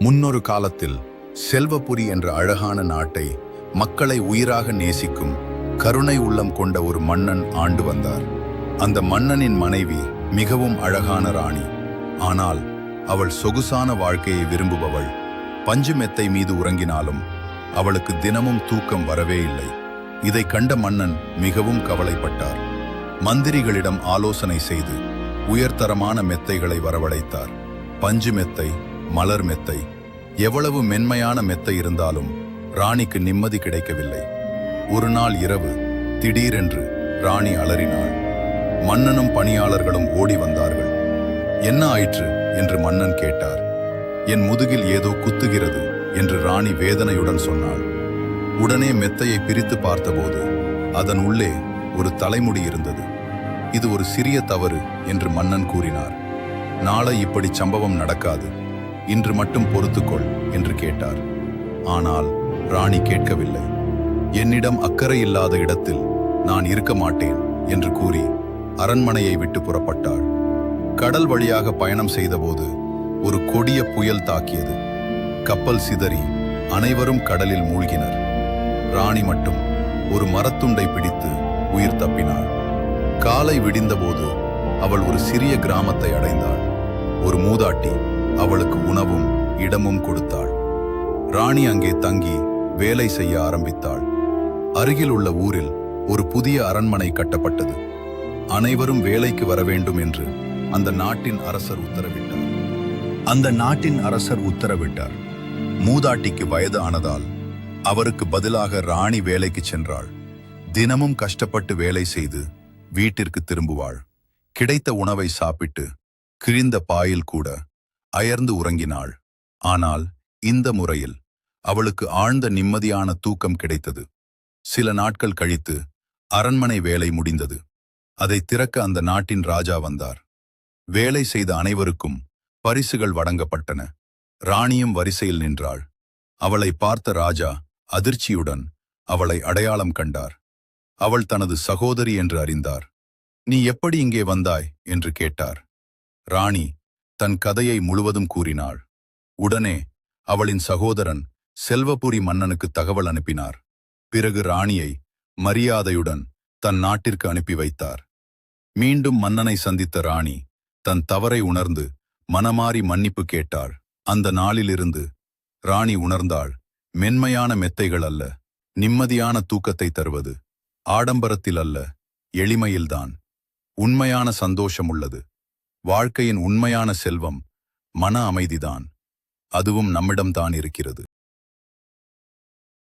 முன்னொரு காலத்தில் செல்வபுரி என்ற அழகான நாட்டை மக்களை உயிராக நேசிக்கும் கருணை உள்ளம் கொண்ட ஒரு மன்னன் ஆண்டு வந்தார். அந்த மன்னனின் மனைவி மிகவும் அழகான ராணி. ஆனால் அவள் சொகுசான வாழ்க்கையை விரும்புபவள். பஞ்சு மெத்தை மீது உறங்கினாலும் அவளுக்கு தினமும் தூக்கம் வரவே இல்லை. இதை கண்ட மன்னன் மிகவும் கவலைப்பட்டார். மந்திரிகளிடம் ஆலோசனை செய்து உயர்தரமான மெத்தைகளை வரவழைத்தார். பஞ்சு மெத்தை, மலர் மெத்தை, எவ்வளவு மென்மையான மெத்தை இருந்தாலும் ராணிக்கு நிம்மதி கிடைக்கவில்லை. ஒரு நாள் இரவு திடீரென்று ராணி அலறினாள். மன்னனும் பணியாளர்களும் ஓடி வந்தார்கள். என்ன ஆயிற்று என்று மன்னன் கேட்டார். என் முதுகில் ஏதோ குத்துகிறது என்று ராணி வேதனையுடன் சொன்னாள். உடனே மெத்தையை பிரித்து பார்த்தபோது அதன் உள்ளே ஒரு தலைமுடி இருந்தது. இது ஒரு சிறிய தவறு என்று மன்னன் கூறினார். நாளை இப்படி சம்பவம் நடக்காது, இன்று மட்டும் பொறுத்துக்கொள் என்று கேட்டார். ஆனால் ராணி கேட்கவில்லை. என்னிடம் அக்கறை இல்லாத இடத்தில் நான் இருக்க மாட்டேன் என்று கூறி அரண்மனையை விட்டு புறப்பட்டாள். கடல் வழியாக பயணம் செய்தபோது ஒரு கொடிய புயல் தாக்கியது. கப்பல் சிதறி அனைவரும் கடலில் மூழ்கினர். ராணி மட்டும் ஒரு மரத்துண்டை பிடித்து உயிர் தப்பினாள். காலை விடிந்தபோது அவள் ஒரு சிறிய கிராமத்தை அடைந்தாள். ஒரு மூதாட்டி அவளுக்கு உணவும் இடமும் கொடுத்தாள். ராணி அங்கே தங்கி வேலை செய்ய ஆரம்பித்தாள். அருகில் உள்ள ஊரில் ஒரு புதிய அரண்மனை கட்டப்பட்டது. அனைவரும் வேலைக்கு வர வேண்டும் என்று அந்த நாட்டின் அரசர் உத்தரவிட்டார். மூதாட்டிக்கு வயது ஆனதால் அவருக்கு பதிலாக ராணி வேலைக்கு சென்றாள். தினமும் கஷ்டப்பட்டு வேலை செய்து வீட்டிற்கு திரும்புவாள். கிடைத்த உணவை சாப்பிட்டு கிழிந்த பாயில் கூட அயர்ந்து உறங்கினாள். ஆனால் இந்த முறையில் அவளுக்கு ஆழ்ந்த நிம்மதியான தூக்கம் கிடைத்தது. சில நாட்கள் கழித்து அரண்மனை வேலை முடிந்தது. அதை திறக்க அந்த நாட்டின் ராஜா வந்தார். வேலை செய்த அனைவருக்கும் பரிசுகள் வழங்கப்பட்டன. ராணியும் வரிசையில் நின்றாள். அவளை பார்த்த ராஜா அதிர்ச்சியுடன் அவளை அடையாளம் கண்டார். அவள் தனது சகோதரி என்று அறிந்தார். நீ எப்படி இங்கே வந்தாய் என்று கேட்டார். ராணி தன் கதையை முழுவதும் கூறினாள். உடனே அவளின் சகோதரன் செல்வபுரி மன்னனுக்கு தகவல் அனுப்பினார். பிறகு ராணியை மரியாதையுடன் தன் நாட்டிற்கு அனுப்பி வைத்தார். மீண்டும் மன்னனை சந்தித்த ராணி தன் தவறை உணர்ந்து மனமாறி மன்னிப்பு கேட்டாள். அந்த நாளிலிருந்து ராணி உணர்ந்தாள், மென்மையான மெத்தைகள் அல்ல, நிம்மதியான தூக்கத்தை தருவது ஆடம்பரத்தில் அல்ல, எளிமையில்தான் உண்மையான சந்தோஷம் உள்ளது. வாழ்க்கையின் உண்மையான செல்வம் மன அமைதிதான். அதுவும் நம்மிடம்தான் இருக்கிறது.